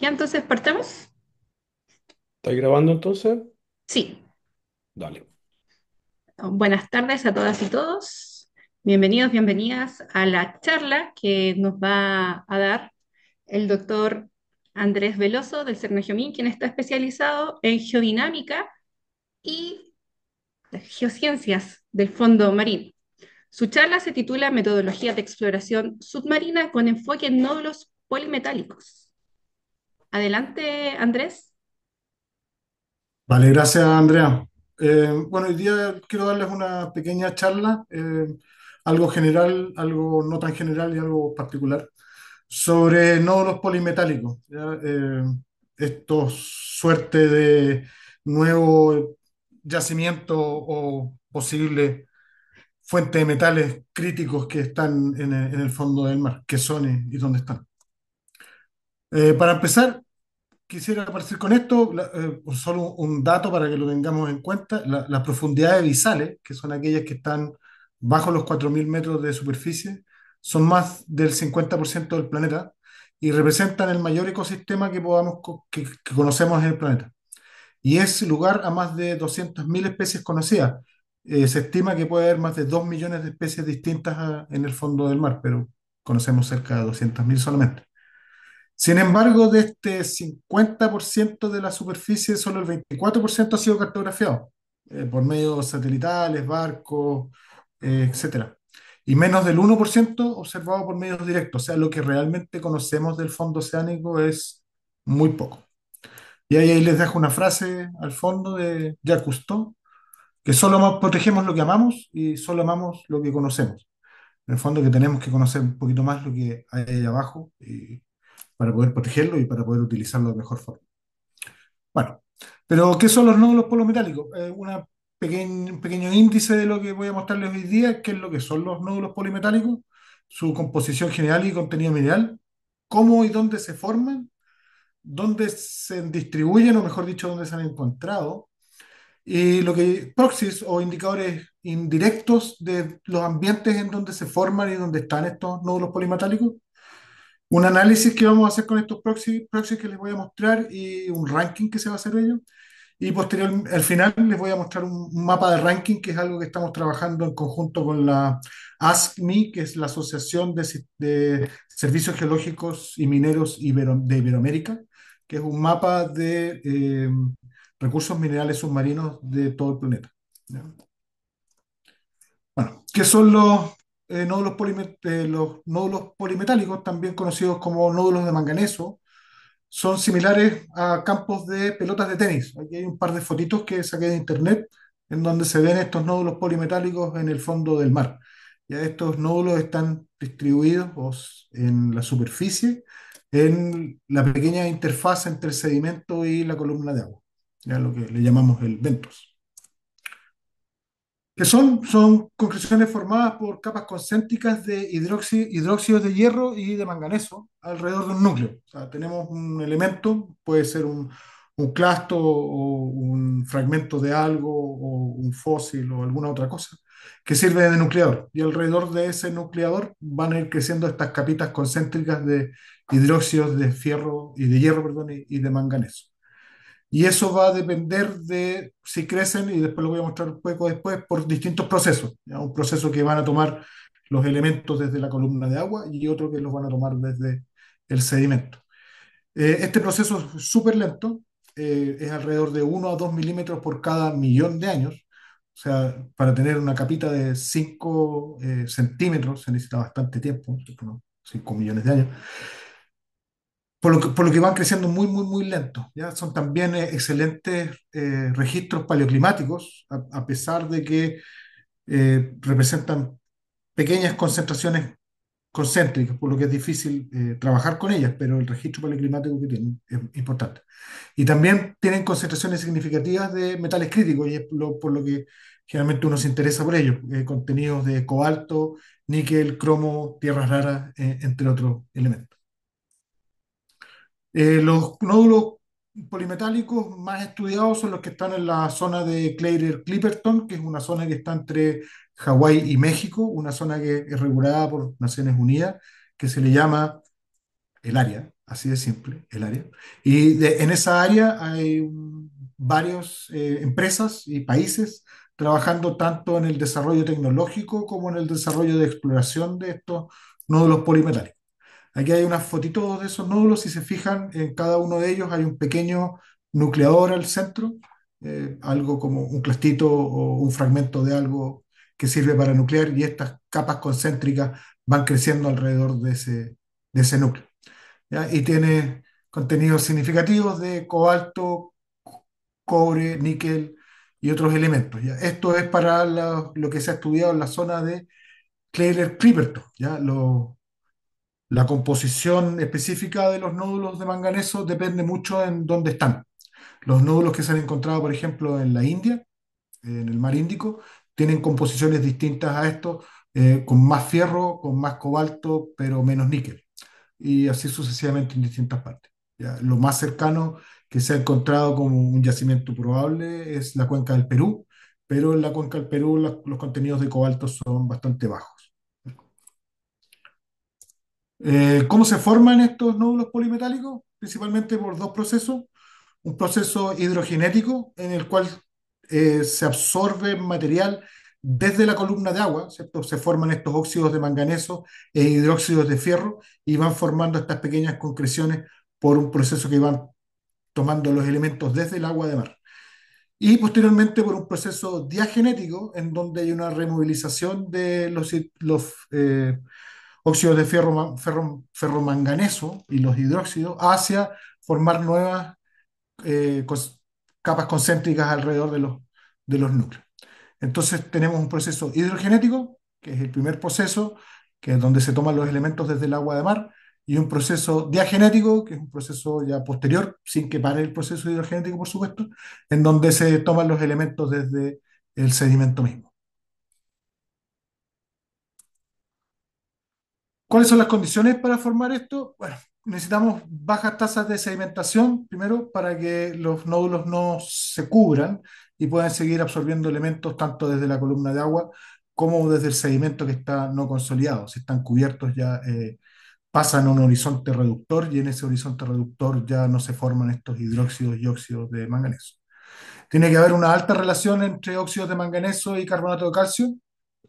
Ya entonces partamos. ¿Estáis grabando entonces? Sí. Dale. Buenas tardes a todas y todos. Bienvenidos, bienvenidas a la charla que nos va a dar el doctor Andrés Veloso del CERNAGEOMIN, quien está especializado en geodinámica y geociencias del fondo marino. Su charla se titula Metodología de exploración submarina con enfoque en nódulos polimetálicos. Adelante, Andrés. Vale, gracias Andrea. Bueno, hoy día quiero darles una pequeña charla, algo general, algo no tan general y algo particular, sobre nódulos polimetálicos, ¿ya? Estos suerte de nuevo yacimiento o posible fuente de metales críticos que están en el fondo del mar, qué son y dónde están. Para empezar, quisiera partir con esto, solo un dato para que lo tengamos en cuenta. Las profundidades abisales, que son aquellas que están bajo los 4.000 metros de superficie, son más del 50% del planeta y representan el mayor ecosistema que conocemos en el planeta. Y es lugar a más de 200.000 especies conocidas. Se estima que puede haber más de 2 millones de especies distintas en el fondo del mar, pero conocemos cerca de 200.000 solamente. Sin embargo, de este 50% de la superficie, solo el 24% ha sido cartografiado por medios satelitales, barcos, etcétera. Y menos del 1% observado por medios directos. O sea, lo que realmente conocemos del fondo oceánico es muy poco. Y ahí les dejo una frase al fondo de Jacques Cousteau, que protegemos lo que amamos y solo amamos lo que conocemos. En el fondo que tenemos que conocer un poquito más lo que hay ahí abajo para poder protegerlo y para poder utilizarlo de mejor forma. Bueno, pero ¿qué son los nódulos polimetálicos? Un pequeño índice de lo que voy a mostrarles hoy día, qué es lo que son los nódulos polimetálicos, su composición general y contenido mineral, cómo y dónde se forman, dónde se distribuyen, o mejor dicho, dónde se han encontrado, y lo que proxies o indicadores indirectos de los ambientes en donde se forman y donde están estos nódulos polimetálicos, un análisis que vamos a hacer con estos proxies que les voy a mostrar y un ranking que se va a hacer de ellos. Y al final les voy a mostrar un mapa de ranking, que es algo que estamos trabajando en conjunto con la ASCMI, que es la Asociación de Servicios Geológicos y Mineros de Iberoamérica, que es un mapa de recursos minerales submarinos de todo el planeta. ¿Ya? Bueno, ¿qué son los nódulos polimetálicos, también conocidos como nódulos de manganeso? Son similares a campos de pelotas de tenis. Aquí hay un par de fotitos que saqué de internet en donde se ven estos nódulos polimetálicos en el fondo del mar. Ya estos nódulos están distribuidos en la superficie, en la pequeña interfaz entre el sedimento y la columna de agua, ya lo que le llamamos el ventos. ¿Qué son? Son concreciones formadas por capas concéntricas de hidróxidos de hierro y de manganeso alrededor de un núcleo. O sea, tenemos un elemento, puede ser un clasto o un fragmento de algo o un fósil o alguna otra cosa, que sirve de nucleador. Y alrededor de ese nucleador van a ir creciendo estas capitas concéntricas de hidróxidos de fierro y de hierro, perdón, y de manganeso. Y eso va a depender de si crecen, y después lo voy a mostrar un poco después, por distintos procesos. ¿Ya? Un proceso que van a tomar los elementos desde la columna de agua y otro que los van a tomar desde el sedimento. Este proceso es súper lento, es alrededor de 1 a 2 milímetros por cada millón de años. O sea, para tener una capita de 5 centímetros se necesita bastante tiempo, ¿no? 5 millones de años, por lo que van creciendo muy, muy, muy lento. ¿Ya? Son también excelentes registros paleoclimáticos, a pesar de que representan pequeñas concentraciones concéntricas, por lo que es difícil trabajar con ellas, pero el registro paleoclimático que tienen es importante. Y también tienen concentraciones significativas de metales críticos, y es por lo que generalmente uno se interesa por ellos, contenidos de cobalto, níquel, cromo, tierras raras, entre otros elementos. Los nódulos polimetálicos más estudiados son los que están en la zona de Clarier-Clipperton, que es una zona que está entre Hawái y México, una zona que es regulada por Naciones Unidas, que se le llama el área. así de simple, el área. En esa área hay varias empresas y países trabajando tanto en el desarrollo tecnológico como en el desarrollo de exploración de estos nódulos polimetálicos. Aquí hay unas fotitos de esos nódulos, si se fijan, en cada uno de ellos hay un pequeño nucleador al centro, algo como un plastito o un fragmento de algo que sirve para nuclear y estas capas concéntricas van creciendo alrededor de ese núcleo. ¿Ya? Y tiene contenidos significativos de cobalto, cobre, níquel y otros elementos. ¿Ya? Esto es para lo que se ha estudiado en la zona de Clair-Clipperton, ¿ya? La composición específica de los nódulos de manganeso depende mucho en dónde están. Los nódulos que se han encontrado, por ejemplo, en la India, en el mar Índico, tienen composiciones distintas a esto, con más fierro, con más cobalto, pero menos níquel, y así sucesivamente en distintas partes. ¿Ya? Lo más cercano que se ha encontrado como un yacimiento probable es la cuenca del Perú, pero en la cuenca del Perú los contenidos de cobalto son bastante bajos. ¿Cómo se forman estos nódulos polimetálicos? Principalmente por dos procesos. Un proceso hidrogenético en el cual se absorbe material desde la columna de agua, ¿cierto? Se forman estos óxidos de manganeso e hidróxidos de fierro y van formando estas pequeñas concreciones por un proceso que van tomando los elementos desde el agua de mar. Y posteriormente por un proceso diagenético en donde hay una removilización de los óxidos de ferromanganeso y los hidróxidos hacia formar nuevas eh, cos- capas concéntricas alrededor de los núcleos. Entonces tenemos un proceso hidrogenético, que es el primer proceso, que es donde se toman los elementos desde el agua de mar, y un proceso diagenético, que es un proceso ya posterior, sin que pare el proceso hidrogenético, por supuesto, en donde se toman los elementos desde el sedimento mismo. ¿Cuáles son las condiciones para formar esto? Bueno, necesitamos bajas tasas de sedimentación, primero, para que los nódulos no se cubran y puedan seguir absorbiendo elementos tanto desde la columna de agua como desde el sedimento que está no consolidado. Si están cubiertos ya pasan a un horizonte reductor y en ese horizonte reductor ya no se forman estos hidróxidos y óxidos de manganeso. Tiene que haber una alta relación entre óxidos de manganeso y carbonato de calcio,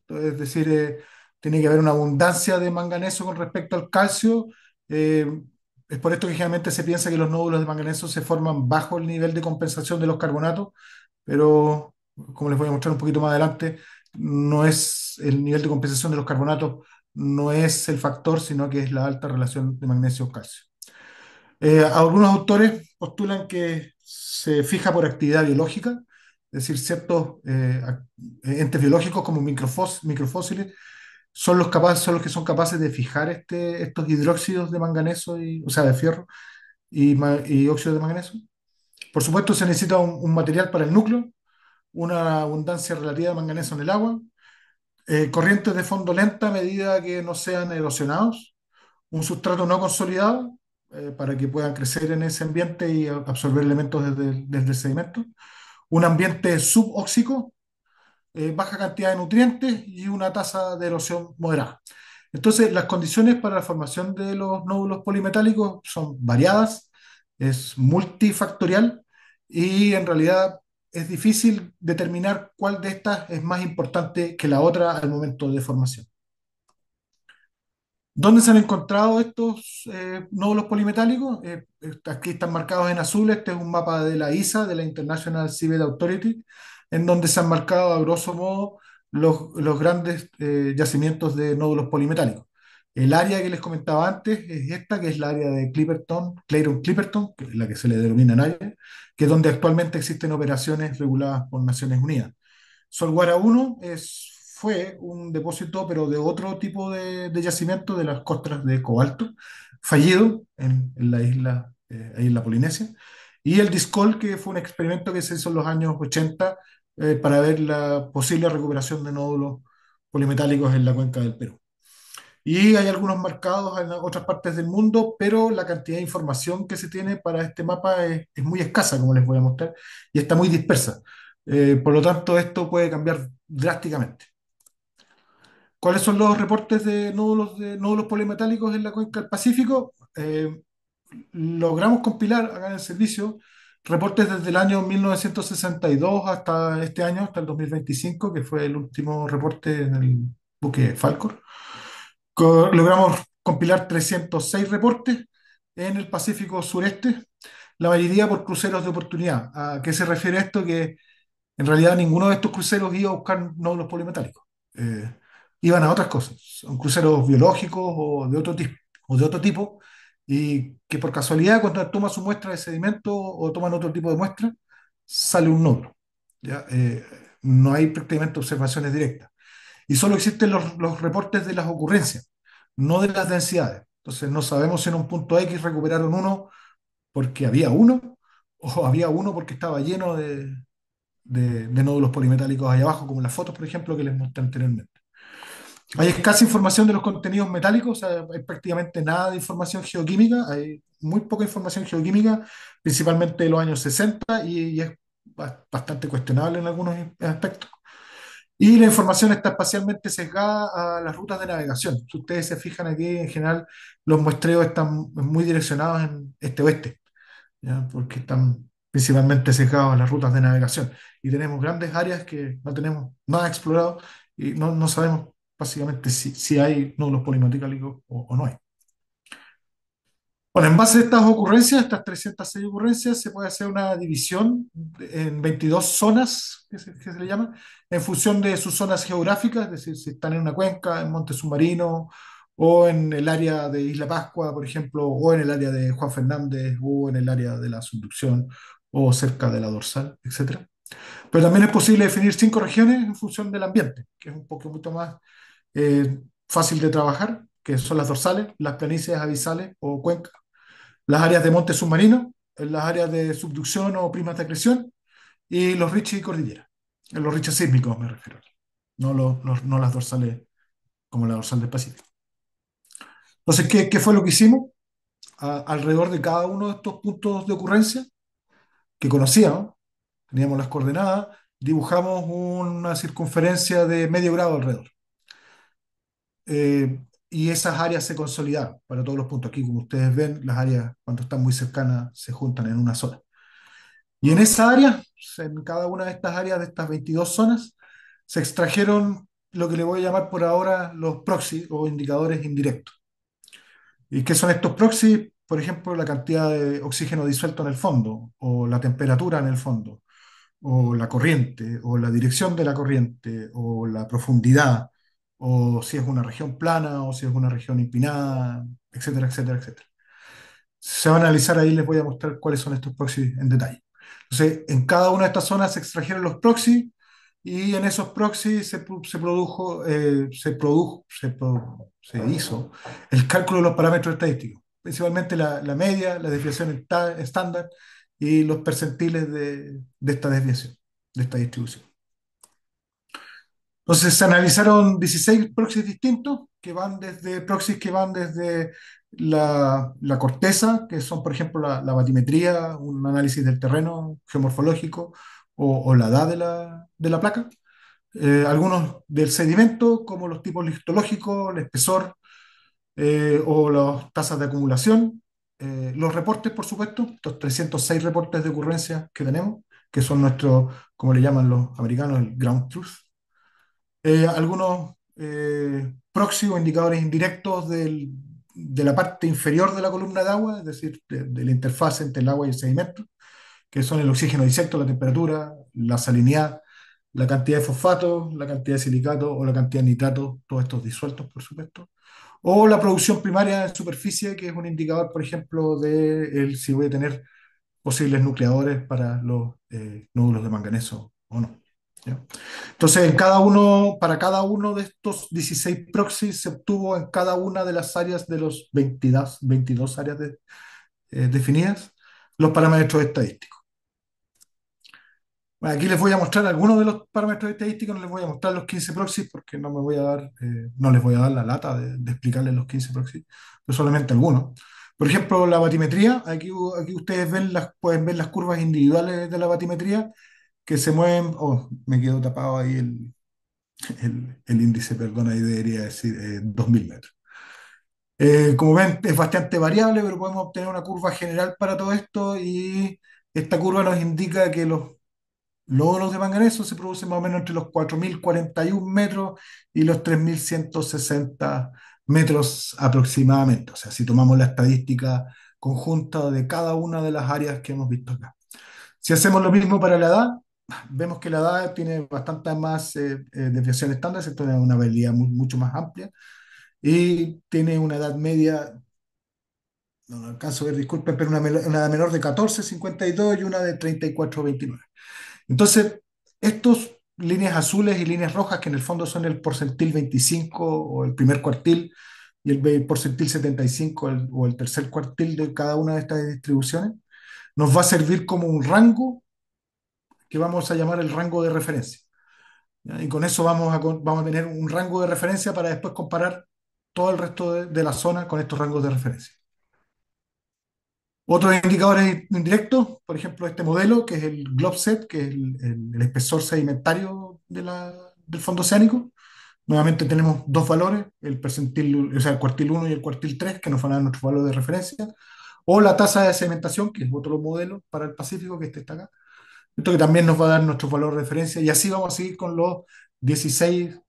es decir, tiene que haber una abundancia de manganeso con respecto al calcio. eh, es por esto que generalmente se piensa que los nódulos de manganeso se forman bajo el nivel de compensación de los carbonatos, pero como les voy a mostrar un poquito más adelante, no es el nivel de compensación de los carbonatos, no es el factor, sino que es la alta relación de magnesio-calcio. Algunos autores postulan que se fija por actividad biológica, es decir, ciertos entes biológicos como microfósiles son los que son capaces de fijar estos hidróxidos de manganeso, o sea, de fierro y óxido de manganeso. Por supuesto, se necesita un material para el núcleo, una abundancia relativa de manganeso en el agua, corrientes de fondo lenta a medida que no sean erosionados, un sustrato no consolidado para que puedan crecer en ese ambiente y absorber elementos desde el sedimento, un ambiente subóxico, baja cantidad de nutrientes y una tasa de erosión moderada. Entonces, las condiciones para la formación de los nódulos polimetálicos son variadas, es multifactorial y en realidad es difícil determinar cuál de estas es más importante que la otra al momento de formación. ¿Dónde se han encontrado estos nódulos polimetálicos? Aquí están marcados en azul. Este es un mapa de la ISA, de la International Seabed Authority, en donde se han marcado a grosso modo los grandes yacimientos de nódulos polimetálicos. El área que les comentaba antes es esta, que es la área de Clipperton, Claydon-Clipperton, que es la que se le denomina área, que es donde actualmente existen operaciones reguladas por Naciones Unidas. Solguara 1 fue un depósito, pero de otro tipo de yacimiento de las costas de cobalto, fallido en la isla, ahí en la Polinesia. Y el Discol, que fue un experimento que se hizo en los años 80 para ver la posible recuperación de nódulos polimetálicos en la cuenca del Perú. Y hay algunos marcados en otras partes del mundo, pero la cantidad de información que se tiene para este mapa es muy escasa, como les voy a mostrar, y está muy dispersa. Por lo tanto, esto puede cambiar drásticamente. ¿Cuáles son los reportes de nódulos polimetálicos en la cuenca del Pacífico? logramos compilar acá en el servicio reportes desde el año 1962 hasta este año, hasta el 2025, que fue el último reporte en el buque Falcor. Logramos compilar 306 reportes en el Pacífico Sureste, la mayoría por cruceros de oportunidad. ¿A qué se refiere esto? Que en realidad ninguno de estos cruceros iba a buscar nódulos polimetálicos. Eh, Iban a otras cosas, son cruceros biológicos o de otro tipo, y que por casualidad cuando toman su muestra de sedimento o toman otro tipo de muestra, sale un nódulo. ¿Ya? No hay prácticamente observaciones directas. Y solo existen los reportes de las ocurrencias, no de las densidades. Entonces no sabemos si en un punto X recuperaron uno porque había uno, o había uno porque estaba lleno de nódulos polimetálicos ahí abajo, como en las fotos, por ejemplo, que les mostré anteriormente. Hay escasa información de los contenidos metálicos, o sea, hay prácticamente nada de información geoquímica, hay muy poca información geoquímica, principalmente de los años 60, y es bastante cuestionable en algunos aspectos. Y la información está espacialmente sesgada a las rutas de navegación. Si ustedes se fijan aquí, en general, los muestreos están muy direccionados en este-oeste, ¿ya? Porque están principalmente sesgados a las rutas de navegación. Y tenemos grandes áreas que no tenemos nada explorado y no sabemos básicamente si hay nódulos polimetálicos o no hay. Bueno, en base a estas ocurrencias, estas 306 ocurrencias, se puede hacer una división en 22 zonas, que se le llama, en función de sus zonas geográficas, es decir, si están en una cuenca, en Monte Submarino, o en el área de Isla Pascua, por ejemplo, o en el área de Juan Fernández, o en el área de la subducción, o cerca de la dorsal, etcétera. Pero también es posible definir 5 regiones en función del ambiente, que es un poco mucho más fácil de trabajar, que son las dorsales, las planicies abisales o cuencas, las áreas de monte submarino, las áreas de subducción o primas de acreción y los riches y cordilleras. Los riches sísmicos me refiero, no las dorsales como la dorsal del Pacífico. Entonces, ¿qué fue lo que hicimos? Alrededor de cada uno de estos puntos de ocurrencia que conocíamos, teníamos las coordenadas, dibujamos una circunferencia de medio grado alrededor. Y esas áreas se consolidaron para todos los puntos. Aquí, como ustedes ven, las áreas cuando están muy cercanas se juntan en una sola. Y en esa área, en cada una de estas áreas, de estas 22 zonas, se extrajeron lo que le voy a llamar por ahora los proxy o indicadores indirectos. ¿Y qué son estos proxy? Por ejemplo, la cantidad de oxígeno disuelto en el fondo, o la temperatura en el fondo, o la corriente, o la dirección de la corriente, o la profundidad, o si es una región plana, o si es una región empinada, etcétera, etcétera, etcétera. Se va a analizar ahí, les voy a mostrar cuáles son estos proxies en detalle. Entonces, en cada una de estas zonas se extrajeron los proxies y en esos proxies se hizo el cálculo de los parámetros estadísticos, principalmente la media, la desviación estándar y los percentiles de esta desviación, de esta distribución. Entonces se analizaron 16 proxies distintos proxies que van desde la corteza, que son por ejemplo la batimetría, un análisis del terreno geomorfológico o la edad de la placa. Algunos del sedimento, como los tipos listológicos, el espesor o las tasas de acumulación. Los reportes, por supuesto, estos 306 reportes de ocurrencia que tenemos, que son nuestros, como le llaman los americanos, el ground truth. Algunos proxy o indicadores indirectos de la parte inferior de la columna de agua, es decir, de la interfaz entre el agua y el sedimento, que son el oxígeno disecto, la temperatura, la salinidad, la cantidad de fosfato, la cantidad de silicato o la cantidad de nitrato, todos estos disueltos, por supuesto. O la producción primaria en superficie, que es un indicador, por ejemplo, de si voy a tener posibles nucleadores para los nódulos de manganeso o no. ¿Ya? Entonces, para cada uno de estos 16 proxies se obtuvo en cada una de las áreas de los 22 áreas definidas los parámetros estadísticos. Bueno, aquí les voy a mostrar algunos de los parámetros estadísticos, no les voy a mostrar los 15 proxies porque no les voy a dar la lata de explicarles los 15 proxies, pero solamente algunos. Por ejemplo, la batimetría, aquí ustedes pueden ver las curvas individuales de la batimetría que se mueven. Oh, me quedó tapado ahí el índice, perdón, ahí debería decir 2000 metros. Como ven, es bastante variable, pero podemos obtener una curva general para todo esto y esta curva nos indica que los lóbulos de manganeso se producen más o menos entre los 4.041 metros y los 3.160 metros aproximadamente. O sea, si tomamos la estadística conjunta de cada una de las áreas que hemos visto acá. Si hacemos lo mismo para la edad, vemos que la edad tiene bastante más desviación estándar, ¿cierto? Tiene una variabilidad mucho más amplia y tiene una edad media, no alcanzo a ver, disculpen, pero una edad menor de 14,52 y una de 34,29. Entonces, estos líneas azules y líneas rojas, que en el fondo son el porcentil 25 o el primer cuartil y el porcentil 75 o el tercer cuartil de cada una de estas distribuciones, nos va a servir como un rango que vamos a llamar el rango de referencia. ¿Ya? Y con eso vamos a tener un rango de referencia para después comparar todo el resto de la zona con estos rangos de referencia. Otros indicadores indirectos, por ejemplo, este modelo, que es el GlobeSet, que es el espesor sedimentario del fondo oceánico. Nuevamente tenemos dos valores, el percentil, o sea, el cuartil 1 y el cuartil 3, que nos van a dar nuestro valor de referencia, o la tasa de sedimentación, que es otro modelo para el Pacífico, que este está acá. Esto que también nos va a dar nuestro valor de referencia, y así vamos a seguir con los 16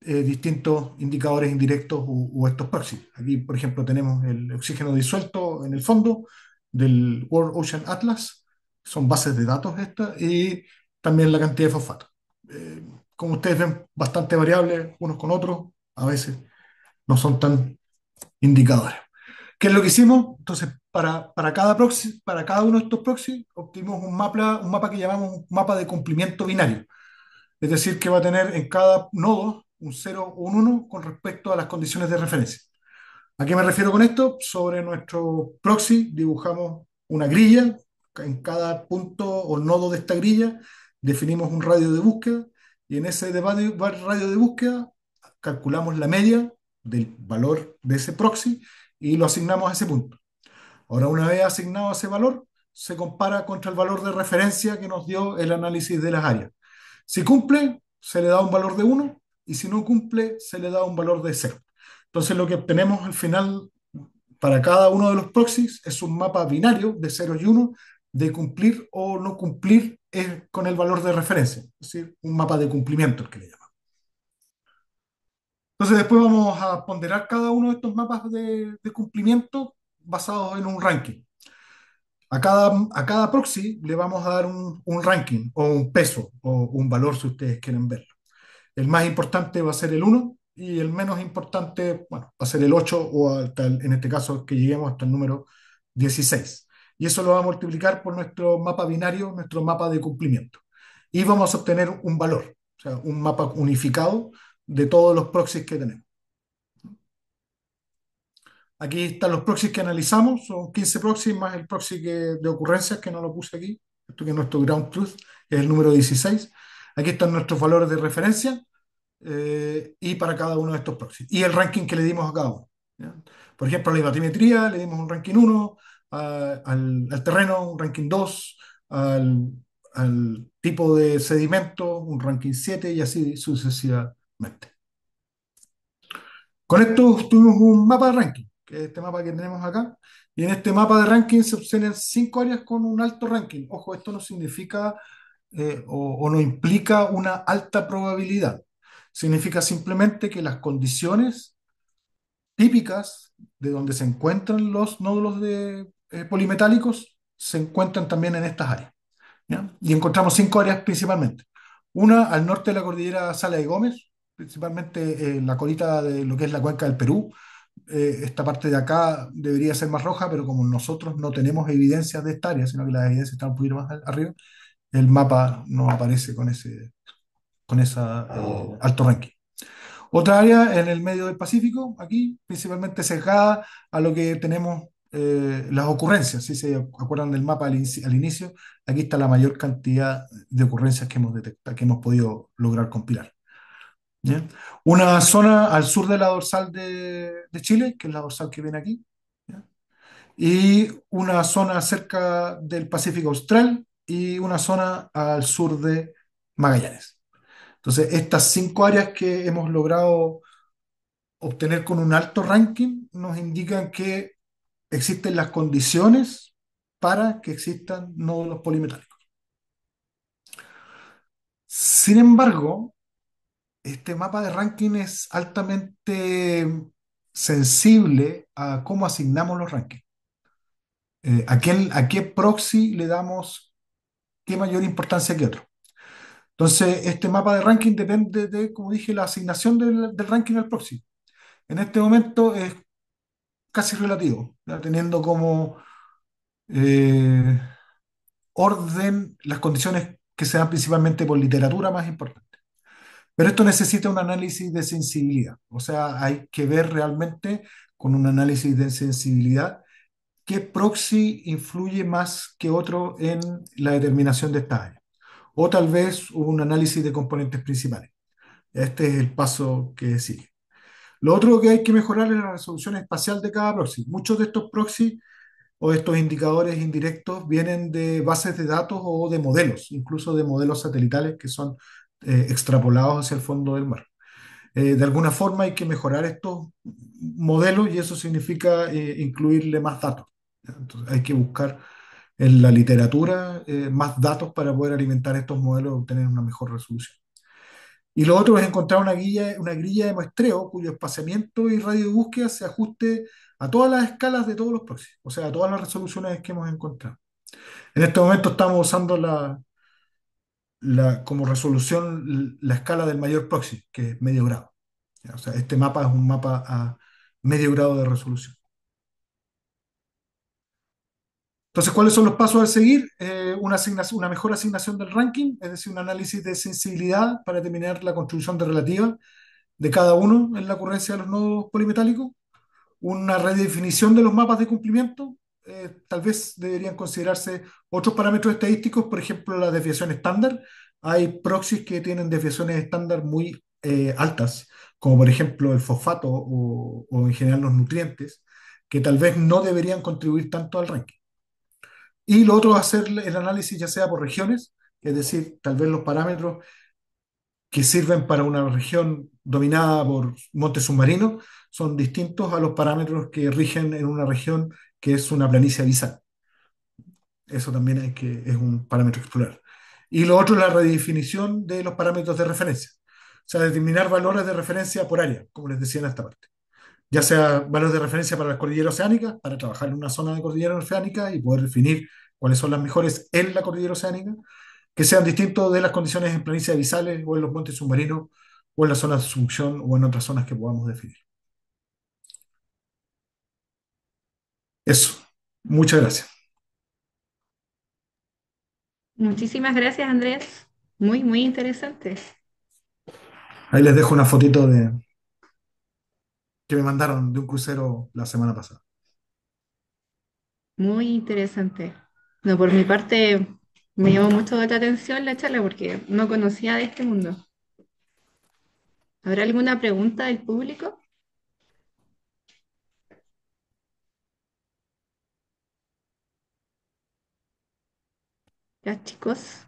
distintos indicadores indirectos u estos proxies. Aquí, por ejemplo, tenemos el oxígeno disuelto en el fondo del World Ocean Atlas, son bases de datos estas, y también la cantidad de fosfato. Eh, Como ustedes ven, bastante variables unos con otros, a veces no son tan indicadores. ¿Qué es lo que hicimos? Entonces, para cada proxy, para cada uno de estos proxies, obtuvimos un mapa que llamamos un mapa de cumplimiento binario. Es decir, que va a tener en cada nodo un 0 o un 1 con respecto a las condiciones de referencia. ¿A qué me refiero con esto? Sobre nuestro proxy dibujamos una grilla. En cada punto o nodo de esta grilla definimos un radio de búsqueda y en ese radio de búsqueda calculamos la media del valor de ese proxy y lo asignamos a ese punto. Ahora, una vez asignado ese valor, se compara contra el valor de referencia que nos dio el análisis de las áreas. Si cumple, se le da un valor de 1 y si no cumple, se le da un valor de 0. Entonces, lo que obtenemos al final para cada uno de los proxies es un mapa binario de 0 y 1 de cumplir o no cumplir con el valor de referencia, es decir, un mapa de cumplimiento, el que le llaman. Entonces, después vamos a ponderar cada uno de estos mapas de cumplimiento basados en un ranking. A cada proxy le vamos a dar un ranking o un peso o un valor si ustedes quieren verlo. El más importante va a ser el 1 y el menos importante, bueno, va a ser el 8 o en este caso que lleguemos hasta el número 16. Y eso lo va a multiplicar por nuestro mapa binario, nuestro mapa de cumplimiento. Y vamos a obtener un valor, o sea, un mapa unificado de todos los proxies que tenemos. Aquí están los proxies que analizamos, son 15 proxies más el proxy de ocurrencias, que no lo puse aquí, esto que es nuestro ground truth, es el número 16. Aquí están nuestros valores de referencia y para cada uno de estos proxies. Y el ranking que le dimos a cada uno. ¿Ya? Por ejemplo, a la batimetría le dimos un ranking 1, al terreno un ranking 2, al tipo de sedimento un ranking 7 y así sucesivamente. Con esto tuvimos un mapa de ranking, que es este mapa que tenemos acá, y en este mapa de ranking se obtienen 5 áreas con un alto ranking. Ojo, esto no significa o no implica una alta probabilidad. Significa simplemente que las condiciones típicas de donde se encuentran los nódulos polimetálicos se encuentran también en estas áreas. ¿Ya? Y encontramos 5 áreas principalmente. Una al norte de la cordillera Sala de Gómez, principalmente en la colita de lo que es la cuenca del Perú. Esta parte de acá debería ser más roja, pero como nosotros no tenemos evidencias de esta área, sino que las evidencias están un poquito más arriba, el mapa no aparece con esa alto ranking. Otra área en el medio del Pacífico, aquí, principalmente cercada a lo que tenemos las ocurrencias. Si se acuerdan del mapa al inicio, aquí está la mayor cantidad de ocurrencias que hemos detectado, que hemos podido lograr compilar. ¿Ya? Una zona al sur de la dorsal de Chile, que es la dorsal que viene aquí, ¿ya? Y una zona cerca del Pacífico Austral y una zona al sur de Magallanes. Entonces, estas 5 áreas que hemos logrado obtener con un alto ranking nos indican que existen las condiciones para que existan nódulos polimetálicos. Sin embargo, este mapa de ranking es altamente sensible a cómo asignamos los rankings. A qué proxy le damos qué mayor importancia que otro. Entonces, este mapa de ranking depende de, como dije, la asignación del ranking al proxy. En este momento es casi relativo, ¿ya? Teniendo como eh, orden las condiciones que se dan principalmente por literatura más importantes. Pero esto necesita un análisis de sensibilidad, o sea, hay que ver realmente con un análisis de sensibilidad qué proxy influye más que otro en la determinación de esta área. O tal vez un análisis de componentes principales. Este es el paso que sigue. Lo otro que hay que mejorar es la resolución espacial de cada proxy. Muchos de estos proxy o estos indicadores indirectos vienen de bases de datos o de modelos, incluso de modelos satelitales que son extrapolados hacia el fondo del mar. De alguna forma hay que mejorar estos modelos y eso significa incluirle más datos. ¿Ya? Entonces hay que buscar en la literatura más datos para poder alimentar estos modelos y obtener una mejor resolución. Y lo otro es encontrar una grilla de muestreo cuyo espaciamiento y radio de búsqueda se ajuste a todas las escalas de todos los proxies, o sea, a todas las resoluciones que hemos encontrado. En este momento estamos usando como resolución la escala del mayor proxy, que es medio grado. ¿Ya? O sea, este mapa es un mapa a medio grado de resolución. Entonces, ¿cuáles son los pasos a seguir? Una mejor asignación del ranking, es decir, un análisis de sensibilidad para determinar la contribución de relativa de cada uno en la ocurrencia de los nodos polimetálicos, una redefinición de los mapas de cumplimiento. Tal vez deberían considerarse otros parámetros estadísticos, por ejemplo, la desviación estándar. Hay proxies que tienen desviaciones estándar muy altas, como por ejemplo el fosfato o en general los nutrientes, que tal vez no deberían contribuir tanto al ranking. Y lo otro es hacer el análisis ya sea por regiones, es decir, tal vez los parámetros que sirven para una región dominada por montes submarinos son distintos a los parámetros que rigen en una región que es una planicie abisal. Eso también es un parámetro a explorar. Y lo otro es la redefinición de los parámetros de referencia. O sea, determinar valores de referencia por área, como les decía en esta parte. Ya sea valores de referencia para las cordilleras oceánicas, para trabajar en una zona de cordillera oceánica y poder definir cuáles son las mejores en la cordillera oceánica, que sean distintos de las condiciones en planicies abisales o en los montes submarinos o en las zonas de subducción o en otras zonas que podamos definir. Eso. Muchas gracias. Muchísimas gracias, Andrés. Muy, muy interesante. Ahí les dejo una fotito que me mandaron de un crucero la semana pasada. Muy interesante. No, por mi parte, me llamó mucho la atención la charla porque no conocía de este mundo. ¿Habrá alguna pregunta del público? Ya, chicos.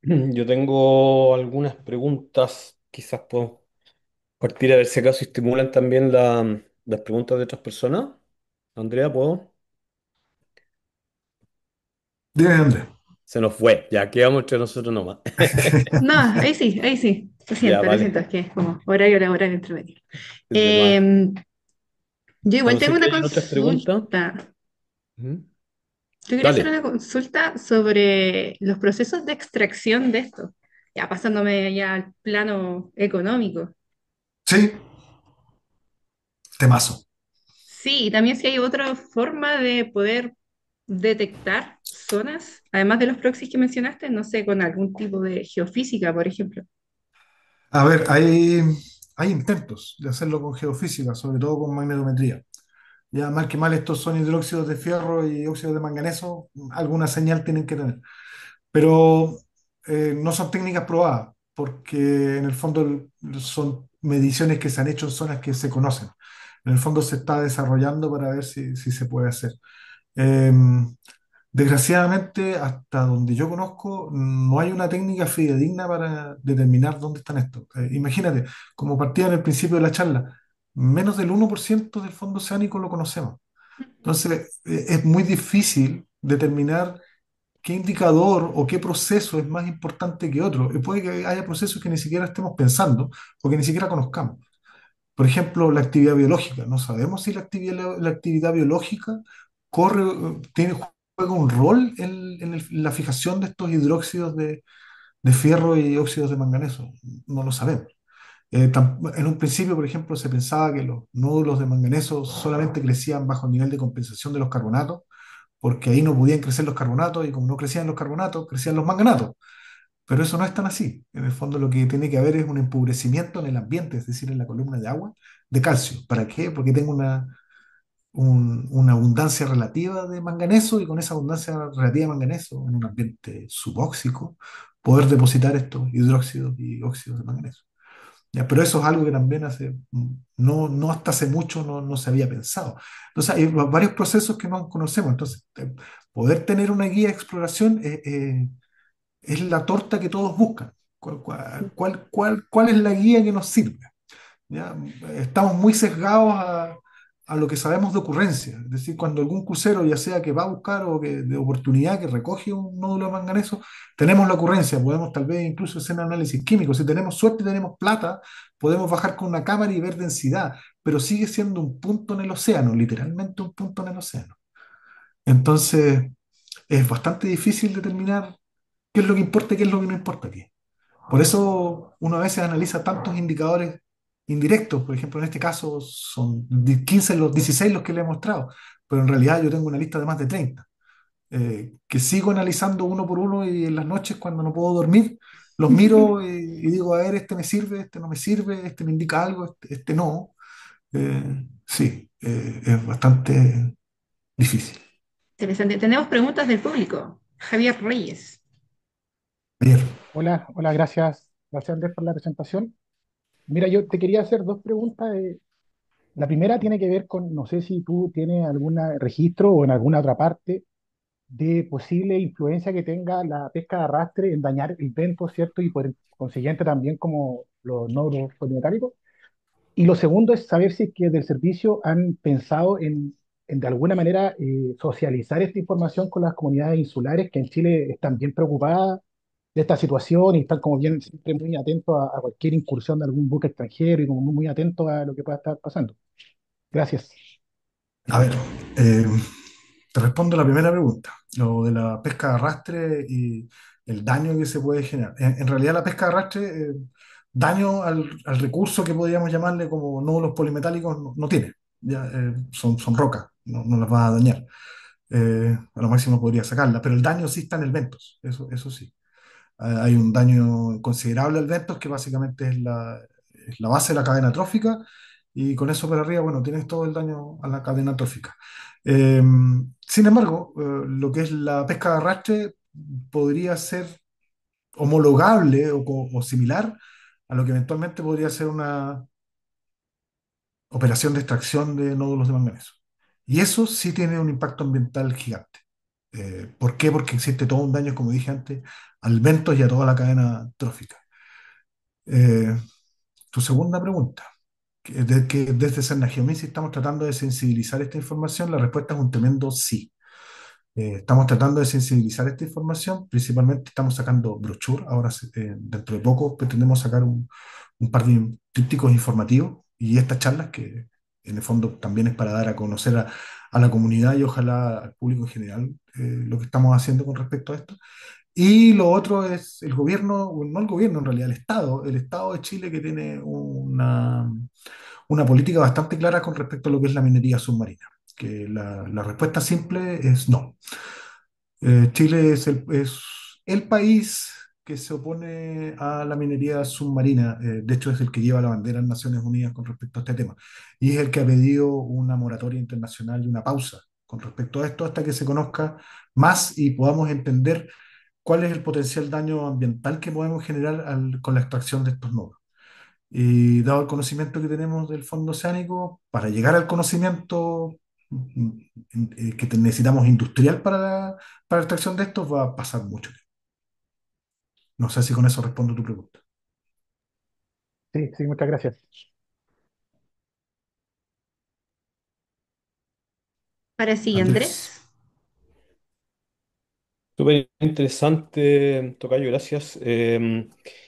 Yo tengo algunas preguntas, quizás puedo partir a ver si acaso estimulan también las preguntas de otras personas. Andrea, ¿puedo? Dime, Andrés. Se nos fue, ya quedamos entre nosotros nomás. No, ahí sí, ahí sí. Ya, Lo siento, vale, es que es como horario laboral entre medio. es de más. Em, yo A igual no tengo ser que una hayan otras preguntas. consulta. Ujú. Yo quería hacer Dale. una consulta sobre los procesos de extracción de esto, ya pasándome ya al plano económico. Sí, temazo. Sí, y también si hay otra forma de poder detectar zonas, además de los proxies que mencionaste, no sé, con algún tipo de geofísica, por ejemplo. A ver, hay intentos de hacerlo con geofísica, sobre todo con magnetometría. Ya mal que mal, estos son hidróxidos de fierro y óxidos de manganeso, alguna señal tienen que tener. Pero no son técnicas probadas, porque en el fondo son mediciones que se han hecho en zonas que se conocen. En el fondo se está desarrollando para ver si se puede hacer. Eh, Desgraciadamente, hasta donde yo conozco, no hay una técnica fidedigna para determinar dónde están estos. Imagínate, como partía en el principio de la charla, menos del 1% del fondo oceánico lo conocemos. Entonces, es muy difícil determinar qué indicador o qué proceso es más importante que otro. Puede que haya procesos que ni siquiera estemos pensando o que ni siquiera conozcamos. Por ejemplo, la actividad biológica. No sabemos si la actividad biológica juega un rol en la fijación de estos hidróxidos de fierro y óxidos de manganeso. No lo sabemos. En un principio, por ejemplo, se pensaba que los nódulos de manganeso solamente crecían bajo el nivel de compensación de los carbonatos, porque ahí no podían crecer los carbonatos y como no crecían los carbonatos, crecían los manganatos. Pero eso no es tan así. En el fondo lo que tiene que haber es un empobrecimiento en el ambiente, es decir, en la columna de agua, de calcio. ¿Para qué? Porque tengo una abundancia relativa de manganeso y con esa abundancia relativa de manganeso en un ambiente subóxico, poder depositar estos hidróxidos y óxidos de manganeso. Ya, pero eso es algo que también no hasta hace mucho no se había pensado. Entonces hay varios procesos que no conocemos. Entonces, poder tener una guía de exploración es la torta que todos buscan. ¿Cuál es la guía que nos sirve? ¿Ya? Estamos muy sesgados a lo que sabemos de ocurrencia. Es decir, cuando algún crucero, ya sea que va a buscar o que de oportunidad que recoge un nódulo de manganeso, tenemos la ocurrencia, podemos tal vez incluso hacer análisis químico. Si tenemos suerte y tenemos plata, podemos bajar con una cámara y ver densidad, pero sigue siendo un punto en el océano, literalmente un punto en el océano. Entonces, es bastante difícil determinar qué es lo que importa y qué es lo que no importa aquí. Por eso uno a veces analiza tantos indicadores indirectos. Por ejemplo, en este caso son 15 los 16 los que le he mostrado, pero en realidad yo tengo una lista de más de 30, que sigo analizando uno por uno y en las noches cuando no puedo dormir, los miro y digo, a ver, este me sirve, este no me sirve, este me indica algo, este no. Sí, es bastante difícil. Interesante. Tenemos preguntas del público. Javier Reyes. Ayer. Hola, hola, gracias Andrés por la presentación. Mira, yo te quería hacer dos preguntas. La primera tiene que ver con, no sé si tú tienes algún registro o en alguna otra parte de posible influencia que tenga la pesca de arrastre en dañar el vento, ¿cierto? Y por consiguiente también como los nódulos polimetálicos. Y lo segundo es saber si es que del servicio han pensado en de alguna manera socializar esta información con las comunidades insulares que en Chile están bien preocupadas de esta situación y están como bien siempre muy atentos a cualquier incursión de algún buque extranjero y como muy atentos a lo que pueda estar pasando. Gracias. A ver, te respondo la primera pregunta, lo de la pesca de arrastre y el daño que se puede generar. En realidad la pesca de arrastre, daño al recurso que podríamos llamarle como nódulos polimetálicos no tiene. Ya, son rocas, no las va a dañar. A lo máximo podría sacarla, pero el daño sí está en el ventos, eso sí. Hay un daño considerable al ventos que básicamente es la base de la cadena trófica y con eso para arriba, bueno, tienes todo el daño a la cadena trófica. Eh, Sin embargo, lo que es la pesca de arrastre podría ser homologable o similar a lo que eventualmente podría ser una operación de extracción de nódulos de manganeso. Y eso sí tiene un impacto ambiental gigante. ¿Por qué? Porque existe todo un daño, como dije antes, al ventos y a toda la cadena trófica. Eh, Tu segunda pregunta, que desde Cernagiomys estamos tratando de sensibilizar esta información, la respuesta es un tremendo sí. Estamos tratando de sensibilizar esta información, principalmente estamos sacando brochure, ahora dentro de poco pretendemos sacar un par de trípticos informativos y estas charlas que en el fondo también es para dar a conocer a la comunidad y ojalá al público en general lo que estamos haciendo con respecto a esto. Y lo otro es el gobierno, bueno, no el gobierno en realidad, el Estado de Chile que tiene una política bastante clara con respecto a lo que es la minería submarina, que la respuesta simple es no. Chile es el país que se opone a la minería submarina, de hecho es el que lleva la bandera en Naciones Unidas con respecto a este tema, y es el que ha pedido una moratoria internacional y una pausa con respecto a esto hasta que se conozca más y podamos entender cuál es el potencial daño ambiental que podemos generar con la extracción de estos nodos. Y dado el conocimiento que tenemos del fondo oceánico, para llegar al conocimiento necesitamos industrial para la extracción de estos, va a pasar mucho tiempo. No sé si con eso respondo tu pregunta. Sí, sí, muchas gracias. Para sí, Andrés. Andrés. Súper interesante, Tocayo, gracias.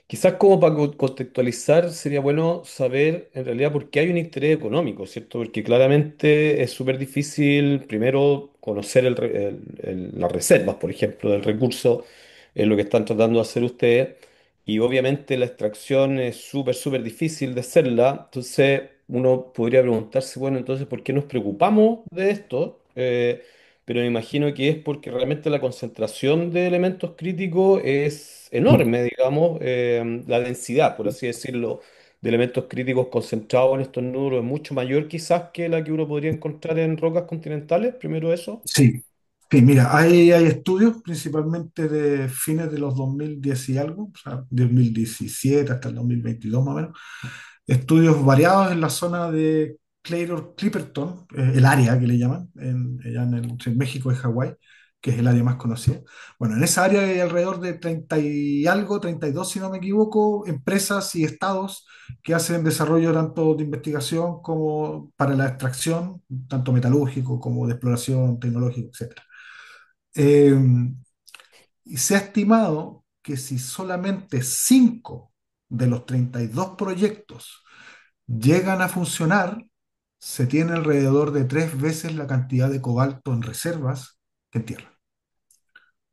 Quizás como para contextualizar sería bueno saber en realidad por qué hay un interés económico, ¿cierto? Porque claramente es súper difícil primero conocer las reservas, por ejemplo, del recurso, es lo que están tratando de hacer ustedes, y obviamente la extracción es súper, súper difícil de hacerla, entonces uno podría preguntarse, bueno, entonces, ¿por qué nos preocupamos de esto? Pero me imagino que es porque realmente la concentración de elementos críticos es Mm. enorme, digamos, la densidad, por así decirlo, de elementos críticos concentrados en estos núcleos es mucho mayor quizás que la que uno podría encontrar en rocas continentales, primero eso. Sí, sí, mira, hay estudios principalmente de fines de los 2010 y algo, o sea, 2017 hasta el 2022 más o menos, estudios variados en la zona de Clipperton, el área que le llaman, allá en México y Hawái, que es el área más conocida. Bueno, en esa área hay alrededor de 30 y algo, 32 si no me equivoco, empresas y estados que hacen desarrollo tanto de investigación como para la extracción, tanto metalúrgico como de exploración tecnológica, etcétera. Eh, y se ha estimado que si solamente 5 de los 32 proyectos llegan a funcionar, se tiene alrededor de 3 veces la cantidad de cobalto en reservas que en tierra.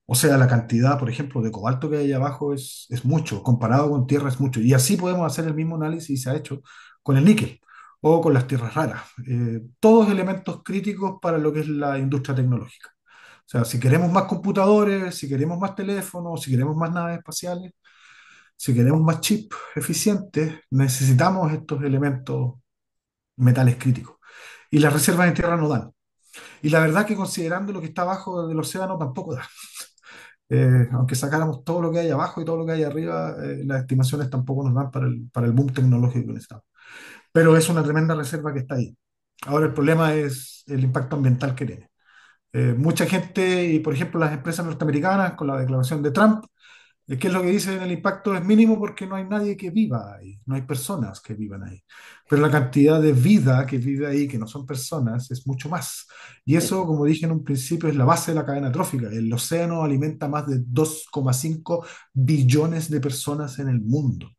O sea, la cantidad, por ejemplo, de cobalto que hay abajo es mucho, comparado con tierra es mucho. Y así podemos hacer el mismo análisis y se ha hecho con el níquel o con las tierras raras. Todos elementos críticos para lo que es la industria tecnológica. O sea, si queremos más computadores, si queremos más teléfonos, si queremos más naves espaciales, si queremos más chips eficientes, necesitamos estos elementos metales críticos. Y las reservas en tierra no dan. Y la verdad que considerando lo que está abajo del océano tampoco da. Aunque sacáramos todo lo que hay abajo y todo lo que hay arriba, las estimaciones tampoco nos dan para el boom tecnológico que necesitamos. Pero es una tremenda reserva que está ahí. Ahora el problema es el impacto ambiental que tiene. Mucha gente, y por ejemplo las empresas norteamericanas, con la declaración de Trump, ¿qué es lo que dicen? El impacto es mínimo porque no hay nadie que viva ahí, no hay personas que vivan ahí. Pero la cantidad de vida que vive ahí, que no son personas, es mucho más. Y eso, como dije en un principio, es la base de la cadena trófica. El océano alimenta más de 2,5 billones de personas en el mundo.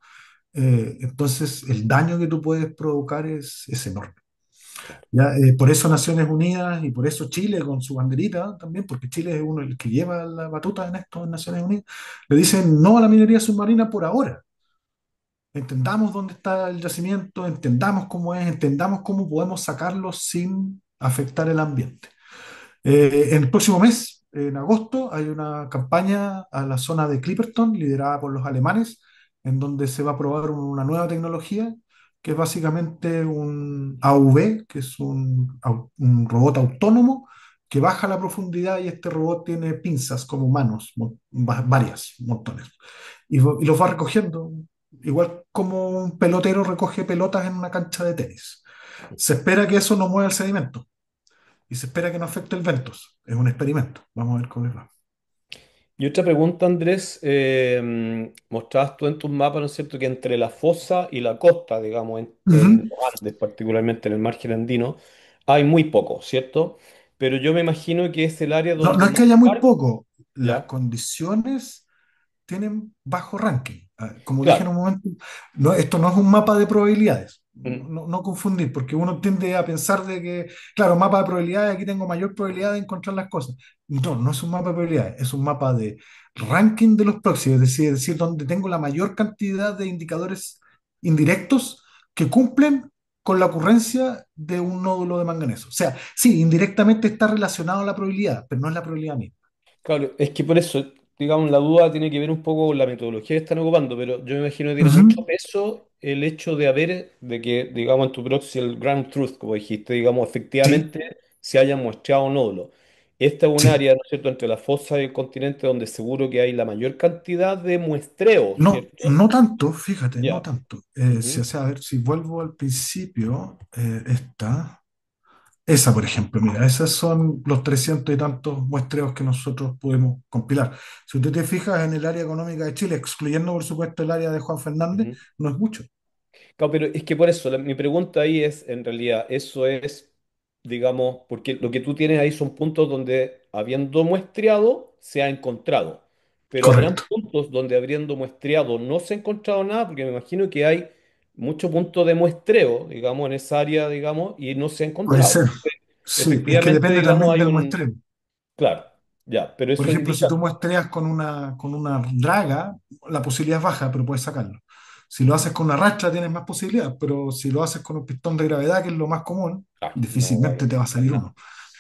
Entonces, el daño que tú puedes provocar es enorme. Ya, por eso Naciones Unidas y por eso Chile con su banderita también, porque Chile es uno el que lleva la batuta en esto en Naciones Unidas, le dicen no a la minería submarina por ahora. Entendamos dónde está el yacimiento, entendamos cómo es, entendamos cómo podemos sacarlo sin afectar el ambiente. En el próximo mes, en agosto, hay una campaña a la zona de Clipperton, liderada por los alemanes, en donde se va a probar una nueva tecnología, que es básicamente un AUV, que es un robot autónomo que baja la profundidad y este robot tiene pinzas como manos, varias, montones, y los va recogiendo, igual como un pelotero recoge pelotas en una cancha de tenis. Se espera que eso no mueva el sedimento y se espera que no afecte el Ventos. Es un experimento. Vamos a ver cómo les va. Y otra pregunta, Andrés, mostrabas tú en tus mapas, ¿no es cierto?, que entre la fosa y la costa, digamos, en Ujú. los Andes, particularmente en el margen andino, hay muy poco, ¿cierto? Pero yo me imagino que es el área No, no donde es más que haya muy parque, poco, las ¿ya? condiciones tienen bajo ranking. Como dije en Claro. un momento, no, esto no es un mapa de probabilidades. Mm. No confundir, porque uno tiende a pensar de que, claro, mapa de probabilidades, aquí tengo mayor probabilidad de encontrar las cosas. No, no es un mapa de probabilidades, es un mapa de ranking de los próximos, es decir, donde tengo la mayor cantidad de indicadores indirectos que cumplen con la ocurrencia de un nódulo de manganeso. O sea, sí, indirectamente está relacionado a la probabilidad, pero no es la probabilidad misma. Claro, es que por eso, digamos, la duda tiene que ver un poco con la metodología que están ocupando, pero yo me imagino que tiene mucho Ujú. peso el hecho de haber, de que, digamos, en tu proxy el ground truth, como dijiste, digamos, Sí, efectivamente se hayan muestrado nódulos. esta es un Sí, área, ¿no es cierto?, entre la fosa y el continente donde seguro que hay la mayor cantidad de muestreo, no, ¿cierto? no tanto, fíjate, no Ya. tanto. Ujú, O sea, a ver, si vuelvo al principio, esa, por ejemplo, mira, esas son los 300 y tantos muestreos que nosotros podemos compilar. Si usted te fijas en el área económica de Chile, excluyendo por supuesto el área de Juan Fernández, ujú. no es mucho. Claro, pero es que por eso, mi pregunta ahí es, en realidad, eso es, digamos, porque lo que tú tienes ahí son puntos donde, habiendo muestreado, se ha encontrado. Pero habrán Correcto. puntos donde, habiendo muestreado, no se ha encontrado nada, porque me imagino que hay muchos puntos de muestreo, digamos, en esa área, digamos, y no se ha Puede encontrado. ser. Entonces, Sí, es que efectivamente, depende digamos, también hay del un... muestreo. Claro, ya, pero Por eso ejemplo, si indica... tú muestreas con una draga, la posibilidad es baja, pero puedes sacarlo. Si lo haces con una rastra, tienes más posibilidad, pero si lo haces con un pistón de gravedad, que es lo más común, Ah, no vaya difícilmente a te va a encontrar salir nada, uno.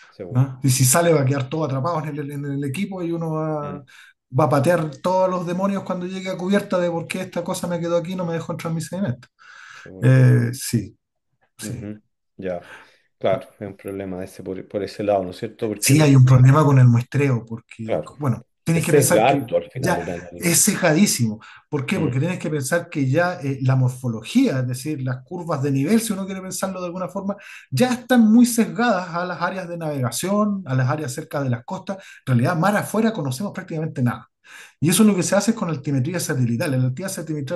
seguro. ¿No? Y si sale, va a quedar todo atrapado en el equipo y uno Mm, va a patear todos los demonios cuando llegue a cubierta de por qué esta cosa me quedó aquí y no me dejó entrar mi sedimento. seguro. Sí, sí. Ujú, ya, claro, es un problema ese por ese lado, ¿no es cierto? Porque, Sí, hay un problema con el muestreo, porque, claro, bueno, tienes es que pensar sesgar que tú al final ya el es análisis. cejadísimo. ¿Por qué? Mm, Porque tienes que pensar que ya la morfología, es decir, las curvas de nivel, si uno quiere pensarlo de alguna forma, ya están muy sesgadas a las áreas de navegación, a las áreas cerca de las costas. En realidad, mar afuera conocemos prácticamente nada. Y eso es lo que se hace con altimetría satelital. La altimetría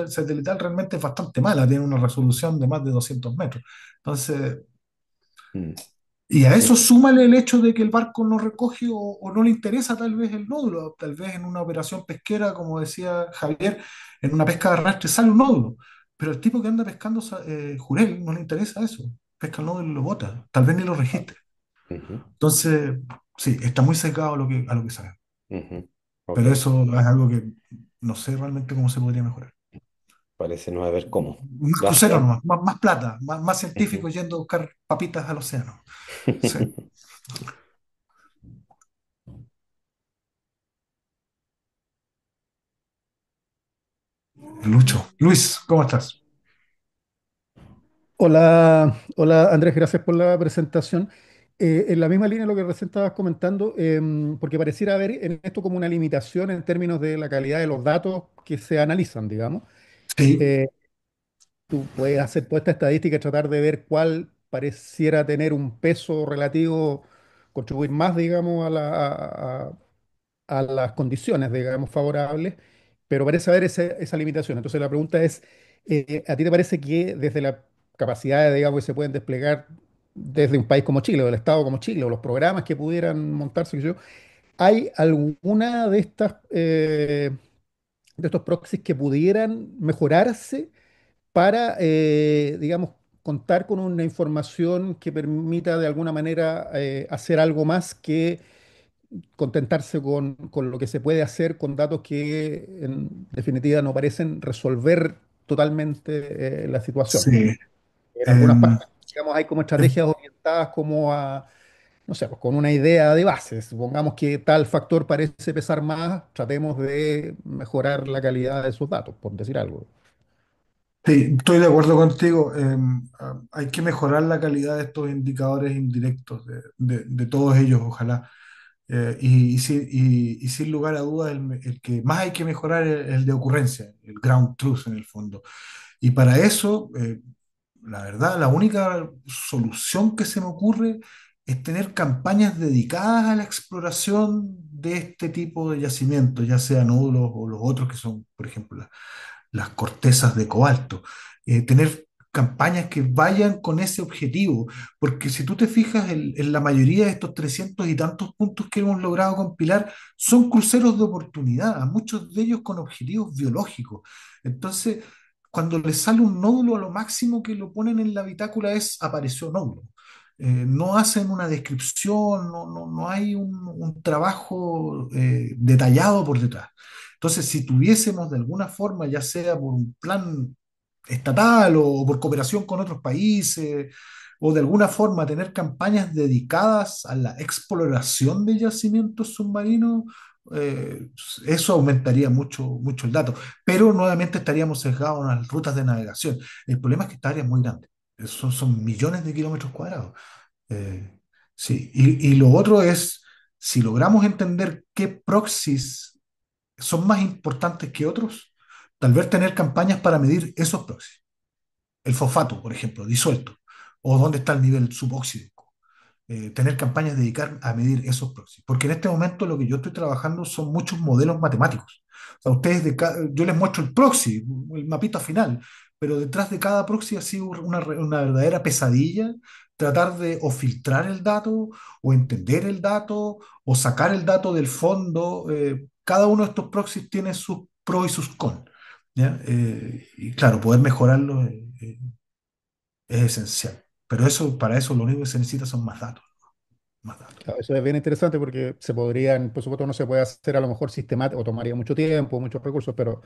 satelital realmente es bastante mala, tiene una resolución de más de 200 metros. Entonces, mm, y a mm, eso súmale el hecho de que el barco no recoge o no le interesa tal vez el nódulo, tal vez en una operación pesquera, como decía Javier, en una pesca de arrastre sale un nódulo, pero el tipo que anda pescando jurel no le interesa eso, pesca el nódulo y lo bota, tal vez ni lo ah, registre. ujú, Entonces, sí, está muy cercado a lo que sabe, ujú. Ok, pero eso es algo que no sé realmente cómo se podría mejorar. parece no haber cómo. Más crucero Gracias. nomás, más plata, más Ujú. científicos yendo a buscar papitas al océano. Sí. Lucho. Luis, ¿cómo estás? Hola, hola Andrés, gracias por la presentación. En la misma línea de lo que recién estabas comentando, porque pareciera haber en esto como una limitación en términos de la calidad de los datos que se analizan, digamos. Sí, Eh, Tú puedes hacer toda esta estadística y tratar de ver cuál pareciera tener un peso relativo, contribuir más, digamos, a las condiciones, digamos, favorables, pero parece haber esa limitación. Entonces la pregunta es, ¿a ti te parece que desde la capacidad, digamos, que se pueden desplegar desde un país como Chile, o del Estado como Chile, o los programas que pudieran montarse, qué sé yo, hay alguna de estos proxies que pudieran mejorarse para, digamos, contar con una información que permita de alguna manera hacer algo más que contentarse con lo que se puede hacer con datos que en definitiva no parecen resolver totalmente la situación? sí. En algunas Em, partes, digamos, hay como em, estrategias orientadas como a, no sé, pues con una idea de base. Supongamos que tal factor parece pesar más, tratemos de mejorar la calidad de esos datos, por decir algo. sí, estoy de acuerdo contigo. Hay que mejorar la calidad de estos indicadores indirectos, de todos ellos, ojalá. Y sin lugar a dudas, el que más hay que mejorar es el de ocurrencia, el ground truth en el fondo. Y para eso, la verdad, la única solución que se me ocurre es tener campañas dedicadas a la exploración de este tipo de yacimientos, ya sean nódulos o los otros que son, por ejemplo, las cortezas de cobalto. Tener campañas que vayan con ese objetivo, porque si tú te fijas en la mayoría de estos 300 y tantos puntos que hemos logrado compilar, son cruceros de oportunidad, muchos de ellos con objetivos biológicos. Entonces, cuando les sale un nódulo, a lo máximo que lo ponen en la bitácula es apareció nódulo. No hacen una descripción, no hay un trabajo detallado por detrás. Entonces, si tuviésemos de alguna forma, ya sea por un plan estatal o por cooperación con otros países, o de alguna forma tener campañas dedicadas a la exploración de yacimientos submarinos, eh, eso aumentaría mucho el dato. Pero nuevamente estaríamos sesgados en las rutas de navegación. El problema es que esta área es muy grande. Son millones de kilómetros cuadrados. Eh, sí, y lo otro es, Si logramos entender qué proxies son más importantes que otros, tal vez tener campañas para medir esos proxies. El fosfato, por ejemplo, disuelto, o dónde está el nivel subóxido, tener campañas dedicar a medir esos proxies. Porque en este momento lo que yo estoy trabajando son muchos modelos matemáticos. O sea, yo les muestro el proxy, el mapita final, pero detrás de cada proxy ha sido una verdadera pesadilla tratar de o filtrar el dato, o entender el dato, o sacar el dato del fondo. Cada uno de estos proxies tiene sus pros y sus cons. ¿Ya? Y claro, poder mejorarlo es esencial. Pero eso, para eso lo único que se necesita son más datos, más datos. Claro, eso es bien interesante porque se podrían, por supuesto, no se puede hacer a lo mejor sistemático, o tomaría mucho tiempo, muchos recursos, pero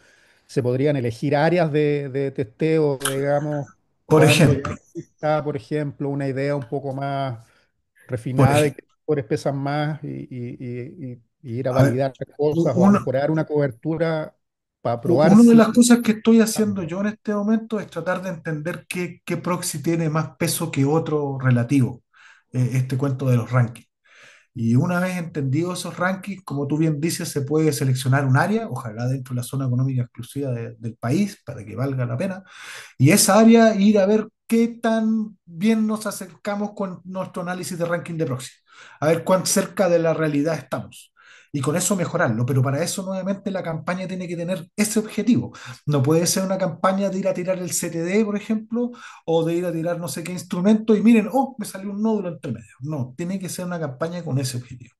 se podrían elegir áreas de testeo, digamos, Por cuando ya ejemplo, está, por ejemplo, una idea un poco más por refinada de ejemplo, que los mejores pesan más y ir a a ver, validar cosas o a uno, mejorar una cobertura para probar una de si... las cosas que estoy haciendo yo en este momento es tratar de entender qué proxy tiene más peso que otro relativo, este cuento de los rankings. Y una vez entendido esos rankings, como tú bien dices, se puede seleccionar un área, ojalá dentro de la zona económica exclusiva del país, para que valga la pena, y esa área ir a ver qué tan bien nos acercamos con nuestro análisis de ranking de proxy, a ver cuán cerca de la realidad estamos. Y con eso mejorarlo, pero para eso nuevamente la campaña tiene que tener ese objetivo. No puede ser una campaña de ir a tirar el CTD, por ejemplo, o de ir a tirar no sé qué instrumento y miren, oh, me salió un nódulo entre medio. No, tiene que ser una campaña con ese objetivo.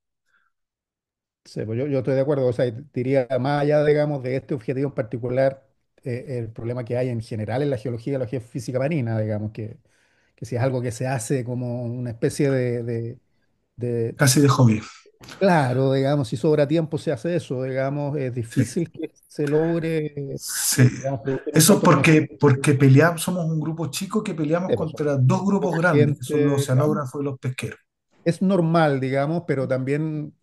Sí, pues yo estoy de acuerdo, o sea, diría más allá, digamos, de este objetivo en particular, el problema que hay en general en la geofísica marina, digamos, que si es algo que se hace como una especie de- Casi de hobby. claro, digamos, si sobra tiempo se hace eso, digamos, es Sí, difícil que se logre, sí. digamos, producir un Eso salto como porque peleamos, somos un grupo chico que peleamos pues, contra dos grupos poca grandes, que son los gente, digamos. oceanógrafos y los pesqueros. Es normal, digamos, pero también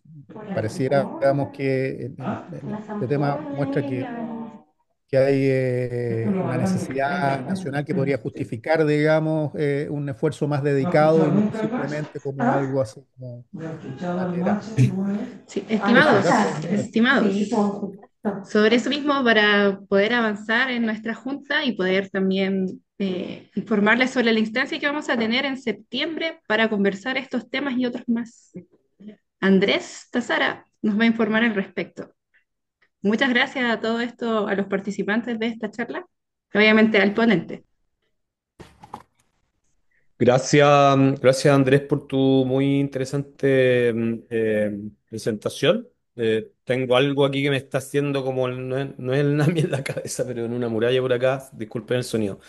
pareciera, digamos, que este tema muestra que hay una necesidad nacional que podría justificar, digamos, un esfuerzo más dedicado y no simplemente como algo así como lateral. Sí, Sí, Eso, estimados, gracias. estimados, sobre eso mismo para poder avanzar en nuestra junta y poder también informarles sobre la instancia que vamos a tener en septiembre para conversar estos temas y otros más. Andrés Tazara nos va a informar al respecto. Muchas gracias a todo esto, a los participantes de esta charla, y obviamente al ponente. Gracias, gracias Andrés por tu muy interesante presentación. Tengo algo aquí que me está haciendo como, no es el Nami en la cabeza, pero en una muralla por acá. Disculpen el sonido.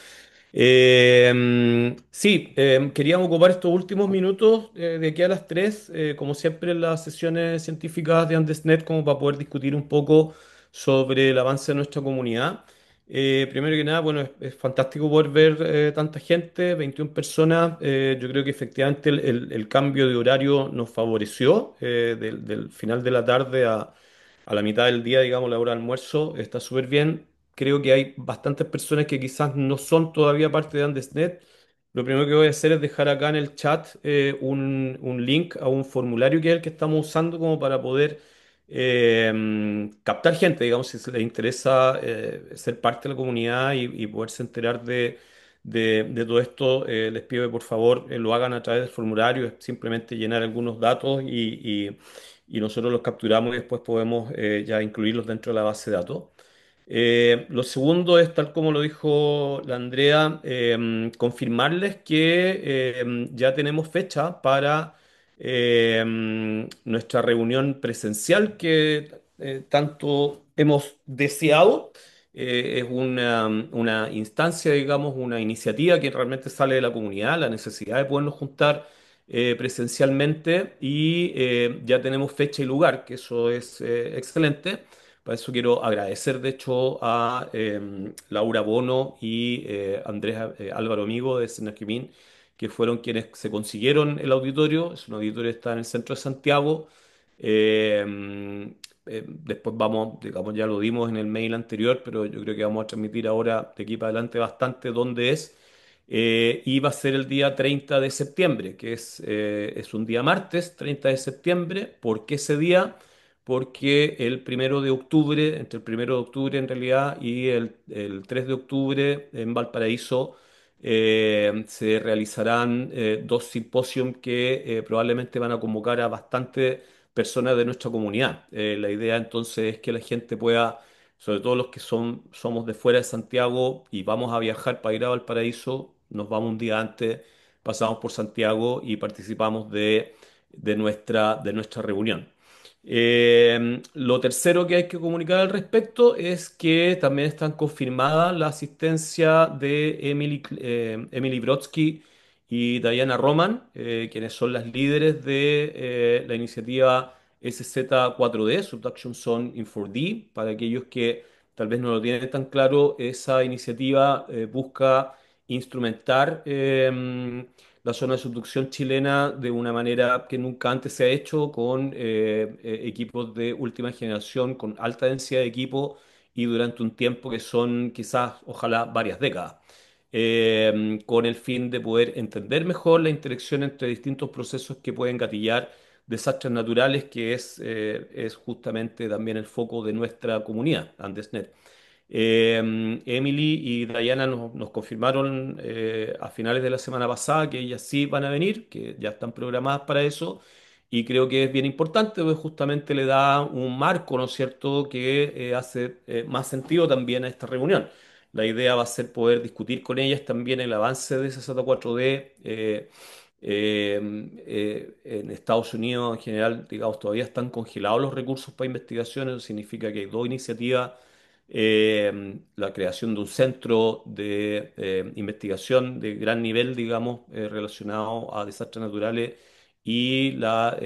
Sí, queríamos ocupar estos últimos minutos de aquí a las 3, como siempre en las sesiones científicas de Andesnet, como para poder discutir un poco sobre el avance de nuestra comunidad. Primero que nada, bueno, es fantástico poder ver tanta gente, 21 personas. Yo creo que efectivamente el cambio de horario nos favoreció del final de la tarde a la mitad del día, digamos, la hora de almuerzo. Está súper bien. Creo que hay bastantes personas que quizás no son todavía parte de Andesnet. Lo primero que voy a hacer es dejar acá en el chat un link a un formulario que es el que estamos usando como para poder captar gente, digamos, si se les interesa ser parte de la comunidad y poderse enterar de todo esto. Les pido que por favor lo hagan a través del formulario, es simplemente llenar algunos datos y nosotros los capturamos y después podemos ya incluirlos dentro de la base de datos. Lo segundo es, tal como lo dijo la Andrea, confirmarles que ya tenemos fecha para nuestra reunión presencial que tanto hemos deseado. Es una instancia, digamos, una iniciativa que realmente sale de la comunidad, la necesidad de podernos juntar presencialmente y ya tenemos fecha y lugar, que eso es excelente. Para eso quiero agradecer, de hecho, a Laura Bono y Andrés Álvaro Amigo de Senaquimín, que fueron quienes se consiguieron el auditorio. Es un auditorio que está en el centro de Santiago. Eh, Después vamos, digamos, ya lo dimos en el mail anterior, pero yo creo que vamos a transmitir ahora de aquí para adelante bastante dónde es. y va a ser el día 30 de septiembre, que es un día martes, 30 de septiembre. ¿Por qué ese día? Porque el 1 de octubre, entre el 1 de octubre en realidad y el 3 de octubre en Valparaíso, se realizarán dos simposios que probablemente van a convocar a bastantes personas de nuestra comunidad. La idea entonces es que la gente pueda, sobre todo los que somos de fuera de Santiago y vamos a viajar para ir a Valparaíso, nos vamos un día antes, pasamos por Santiago y participamos de nuestra reunión. Lo tercero que hay que comunicar al respecto es que también están confirmadas la asistencia de Emily Brodsky y Diana Roman, quienes son las líderes de la iniciativa SZ4D, Subduction Zone in 4D. Para aquellos que tal vez no lo tienen tan claro, esa iniciativa busca instrumentar la zona de subducción chilena de una manera que nunca antes se ha hecho, con equipos de última generación, con alta densidad de equipo y durante un tiempo que son quizás, ojalá, varias décadas, con el fin de poder entender mejor la interacción entre distintos procesos que pueden gatillar desastres naturales, que es justamente también el foco de nuestra comunidad, AndesNet. Emily y Diana nos confirmaron a finales de la semana pasada que ellas sí van a venir, que ya están programadas para eso, y creo que es bien importante, porque justamente le da un marco, ¿no es cierto?, que hace más sentido también a esta reunión. La idea va a ser poder discutir con ellas también el avance de CZ4D. En Estados Unidos en general, digamos, todavía están congelados los recursos para investigación. Eso significa que hay dos iniciativas: la creación de un centro de investigación de gran nivel, digamos, relacionado a desastres naturales, y la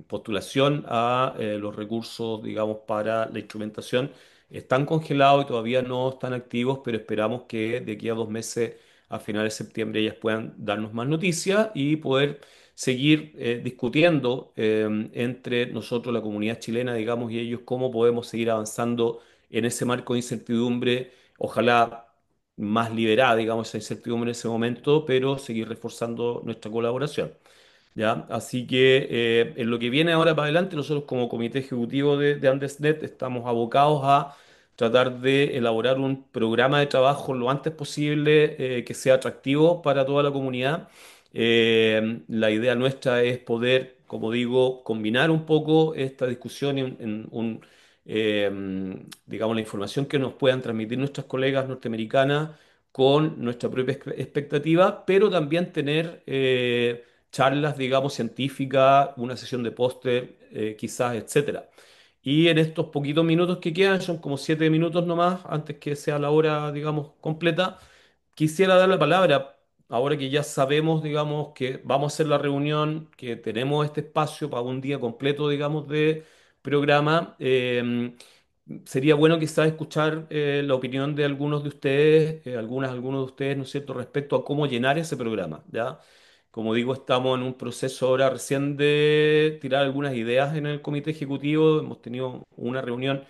postulación a los recursos, digamos, para la instrumentación. Están congelados y todavía no están activos, pero esperamos que de aquí a 2 meses, a finales de septiembre, ellas puedan darnos más noticias y poder seguir discutiendo entre nosotros, la comunidad chilena, digamos, y ellos, cómo podemos seguir avanzando en ese marco de incertidumbre, ojalá más liberada, digamos, esa incertidumbre en ese momento, pero seguir reforzando nuestra colaboración. ¿Ya? Así que en lo que viene ahora para adelante, nosotros como comité ejecutivo de AndesNet estamos abocados a tratar de elaborar un programa de trabajo lo antes posible, que sea atractivo para toda la comunidad. La idea nuestra es poder, como digo, combinar un poco esta discusión en digamos, la información que nos puedan transmitir nuestras colegas norteamericanas con nuestra propia expectativa, pero también tener charlas, digamos, científicas, una sesión de póster, quizás, etcétera. Y en estos poquitos minutos que quedan, son como 7 minutos nomás, antes que sea la hora, digamos, completa, quisiera dar la palabra, ahora que ya sabemos, digamos, que vamos a hacer la reunión, que tenemos este espacio para un día completo, digamos, de programa. Sería bueno quizás escuchar la opinión de algunos de ustedes, algunos de ustedes, ¿no es cierto?, respecto a cómo llenar ese programa, ¿ya? Como digo, estamos en un proceso ahora recién de tirar algunas ideas en el comité ejecutivo. Hemos tenido una reunión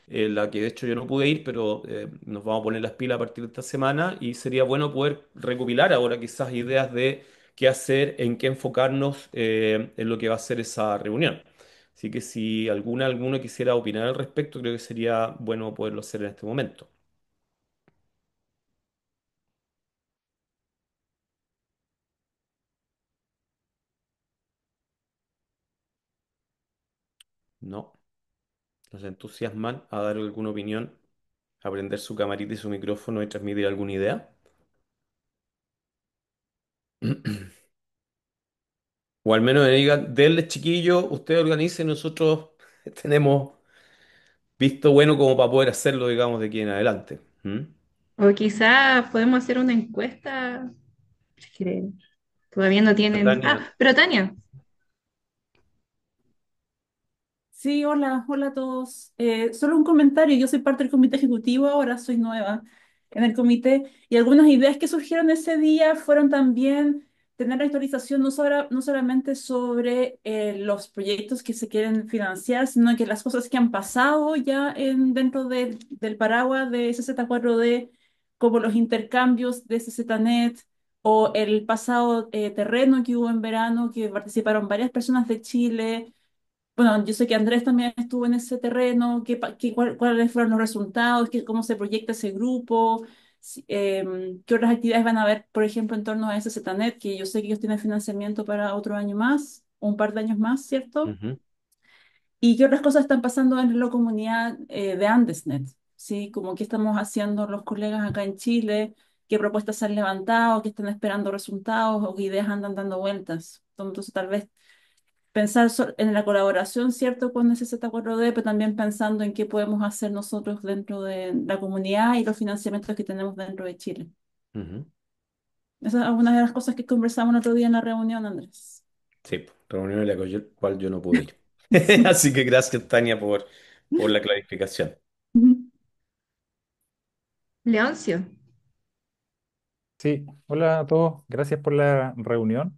en la que de hecho yo no pude ir, pero nos vamos a poner las pilas a partir de esta semana, y sería bueno poder recopilar ahora quizás ideas de qué hacer, en qué enfocarnos en lo que va a ser esa reunión. Así que si alguno quisiera opinar al respecto, creo que sería bueno poderlo hacer en este momento. No, nos entusiasman a dar alguna opinión, a prender su camarita y su micrófono y transmitir alguna idea. O al menos me digan, denle chiquillo, usted organice, nosotros tenemos visto bueno como para poder hacerlo, digamos, de aquí en adelante. ¿Mm? O quizá podemos hacer una encuesta, si quieren. Todavía no tienen. Tania, Ah, pero Tania, Sí, hola, hola a todos. Solo un comentario, yo soy parte del comité ejecutivo, ahora soy nueva en el comité y algunas ideas que surgieron ese día fueron también tener la actualización no solamente sobre los proyectos que se quieren financiar, sino que las cosas que han pasado ya dentro del paraguas de SZ4D, como los intercambios de SZNet, o el pasado terreno que hubo en verano, que participaron varias personas de Chile. Bueno, yo sé que Andrés también estuvo en ese terreno, cuáles fueron los resultados, cómo se proyecta ese grupo, qué otras actividades van a haber, por ejemplo, en torno a ese ZNet, que yo sé que ellos tienen financiamiento para otro año más, o un par de años más, ¿cierto? Ujú, ¿Y qué otras cosas están pasando en la comunidad de Andesnet? ¿Sí? Como qué estamos haciendo los colegas acá en Chile, qué propuestas se han levantado, qué están esperando resultados o qué ideas andan dando vueltas. Entonces, tal vez pensar en la colaboración, ¿cierto?, con ese Z4D, pero también pensando en qué podemos hacer nosotros dentro de la comunidad y los financiamientos que tenemos dentro de Chile. ujú. Esa es una de las cosas que conversamos el otro día en la reunión, Andrés. Sí, po, reunión en la cual yo no pude ir. Sí. Así que gracias, Tania, por la clarificación. Ujú. Leoncio, Sí, hola a todos, gracias por la reunión.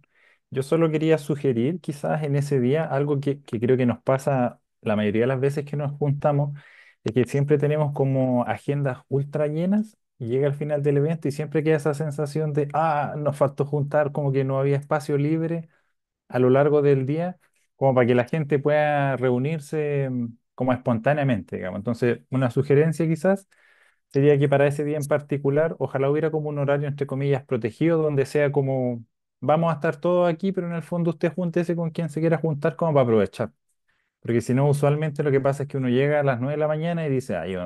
Yo solo quería sugerir quizás en ese día algo que creo que nos pasa la mayoría de las veces que nos juntamos, es que siempre tenemos como agendas ultra llenas y llega al final del evento y siempre queda esa sensación de, nos faltó juntar, como que no había espacio libre a lo largo del día, como para que la gente pueda reunirse como espontáneamente, digamos. Entonces, una sugerencia quizás sería que para ese día en particular, ojalá hubiera como un horario, entre comillas, protegido, donde sea como, vamos a estar todos aquí, pero en el fondo usted júntese con quien se quiera juntar como para aprovechar. Porque si no, usualmente lo que pasa es que uno llega a las 9 de la mañana y dice, yo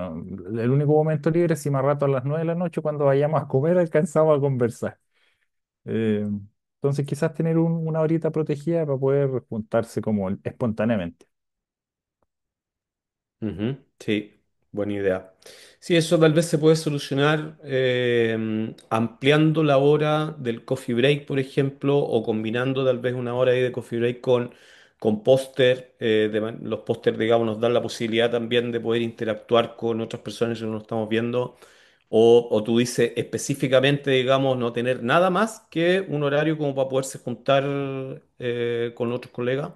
el único momento libre es si más rato a las 9 de la noche, cuando vayamos a comer, alcanzamos a conversar. Eh, entonces quizás tener una horita protegida para poder juntarse como espontáneamente. Ujú, sí, buena idea. Sí, eso tal vez se puede solucionar ampliando la hora del coffee break, por ejemplo, o combinando tal vez una hora ahí de coffee break con póster. Los póster, digamos, nos dan la posibilidad también de poder interactuar con otras personas que no nos estamos viendo. O tú dices específicamente, digamos, no tener nada más que un horario como para poderse juntar con otros colegas.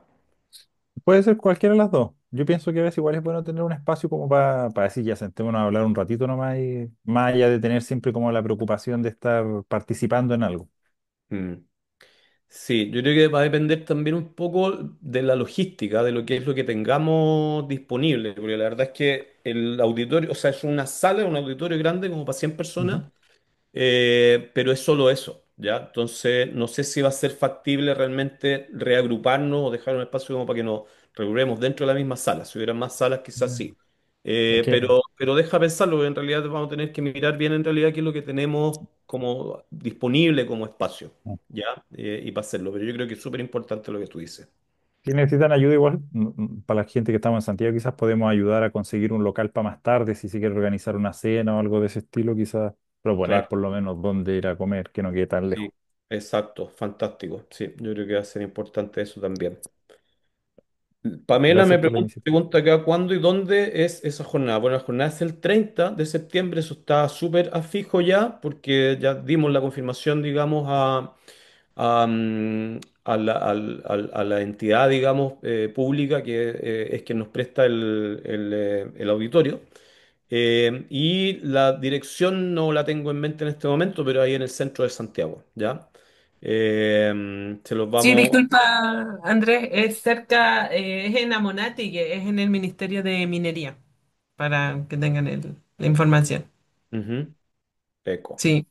Puede ser cualquiera de las dos. Yo pienso que a veces igual es bueno tener un espacio como para decir, ya sentémonos a hablar un ratito nomás y más allá de tener siempre como la preocupación de estar participando en algo. Mm. Sí, yo creo que va a depender también un poco de la logística, de lo que es lo que tengamos disponible, porque la verdad es que el auditorio, o sea, es una sala, un auditorio grande como para 100 Ujú. personas, pero es solo eso, ¿ya? Entonces, no sé si va a ser factible realmente reagruparnos o dejar un espacio como para que nos regrupemos dentro de la misma sala. Si hubiera más salas, quizás Mm. sí. Es que, Pero deja pensarlo, porque en realidad vamos a tener que mirar bien en realidad qué es lo que tenemos como disponible como espacio, ¿ya? Y para hacerlo. Pero yo creo que es súper importante lo que tú dices. si necesitan ayuda igual, para la gente que estamos en Santiago quizás podemos ayudar a conseguir un local para más tarde, si se quiere organizar una cena o algo de ese estilo, quizás proponer Claro, por lo menos dónde ir a comer, que no quede tan lejos. sí, exacto, fantástico. Sí, yo creo que va a ser importante eso también. Pamela me Gracias por la iniciativa. pregunta acá cuándo y dónde es esa jornada. Bueno, la jornada es el 30 de septiembre, eso está súper a fijo ya, porque ya dimos la confirmación, digamos, a la entidad, digamos, pública que es quien nos presta el auditorio. Y la dirección no la tengo en mente en este momento, pero ahí en el centro de Santiago, ¿ya? Se los Sí, vamos... disculpa, Andrés, es cerca, es en Amonati, que es en el Ministerio de Minería, para que tengan la información. Ujú, eco. Sí,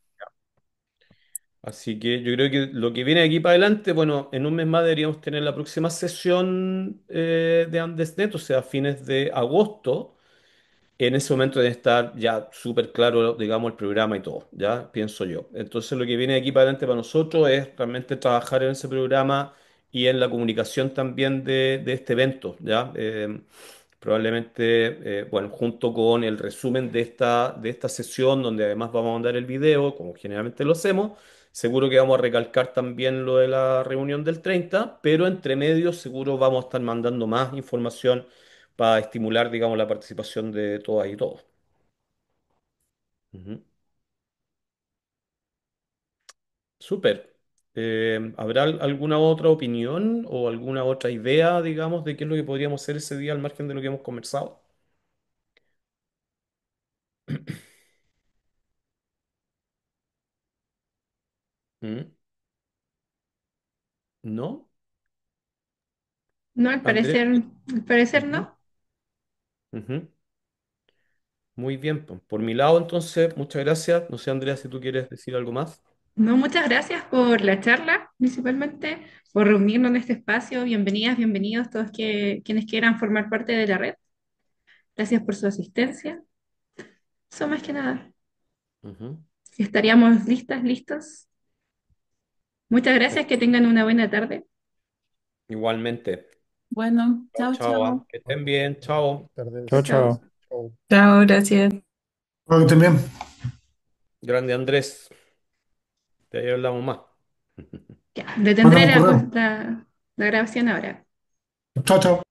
Así que yo creo que lo que viene de aquí para adelante, bueno, en un mes más deberíamos tener la próxima sesión de AndesNet, o sea, a fines de agosto. En ese momento debe estar ya súper claro, digamos, el programa y todo, ya pienso yo. Entonces lo que viene de aquí para adelante para nosotros es realmente trabajar en ese programa y en la comunicación también de este evento, ¿ya? Probablemente, bueno, junto con el resumen de esta sesión, donde además vamos a mandar el video, como generalmente lo hacemos, seguro que vamos a recalcar también lo de la reunión del 30, pero entre medios seguro vamos a estar mandando más información para estimular, digamos, la participación de todas y todos. Ujú. Súper. ¿Habrá alguna otra opinión o alguna otra idea, digamos, de qué es lo que podríamos hacer ese día al margen de lo que hemos conversado? ¿Mm? ¿No? No, Andrés. al parecer Ujú, no. ujú. Muy bien, pues. Por mi lado, entonces, muchas gracias. No sé, Andrea, si tú quieres decir algo más. No, muchas gracias por la charla, principalmente, por reunirnos en este espacio. Bienvenidas, bienvenidos todos quienes quieran formar parte de la red. Gracias por su asistencia. Eso más que nada. Ujú. Estaríamos listas, listos. Muchas gracias, que tengan una buena tarde. Igualmente. Bueno, Chao, chao, chao, chao. que estén bien. Chao. Chao, Chao, Tardes. chao. chao. Chao. Chao, gracias. Bueno, también. Grande Andrés. De ahí hablamos más. Ya, detendré Mándame un correo. la grabación ahora. Chao, chao.